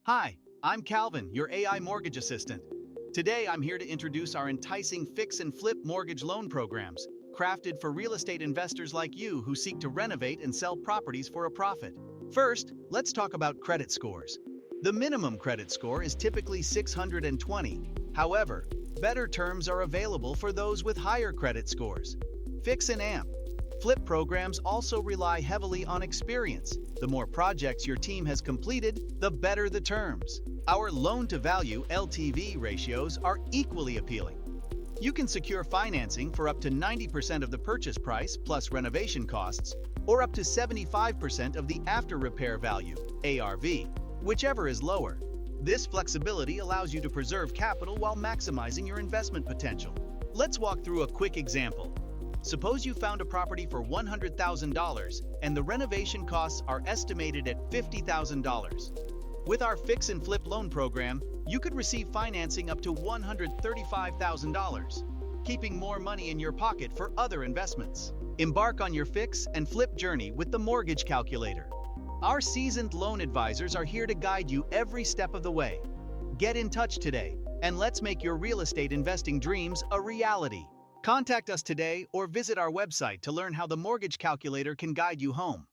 Hi, I'm Calvin, your AI mortgage assistant. Today, I'm here to introduce our enticing fix and flip mortgage loan programs, crafted for real estate investors like you who seek to renovate and sell properties for a profit. First, let's talk about credit scores. The minimum credit score is typically 620. However, better terms are available for those with higher credit scores. Fix and amp. Flip programs also rely heavily on experience. The more projects your team has completed, the better the terms. Our loan-to-value (LTV) ratios are equally appealing. You can secure financing for up to 90% of the purchase price plus renovation costs, or up to 75% of the after-repair value (ARV), whichever is lower. This flexibility allows you to preserve capital while maximizing your investment potential. Let's walk through a quick example. Suppose you found a property for $100,000 and the renovation costs are estimated at $50,000. With our fix and flip loan program, you could receive financing up to $135,000, keeping more money in your pocket for other investments. Embark on your fix and flip journey with the Mortgage Calculator. Our seasoned loan advisors are here to guide you every step of the way. Get in touch today, and let's make your real estate investing dreams a reality. Contact us today or visit our website to learn how the Mortgage Calculator can guide you home.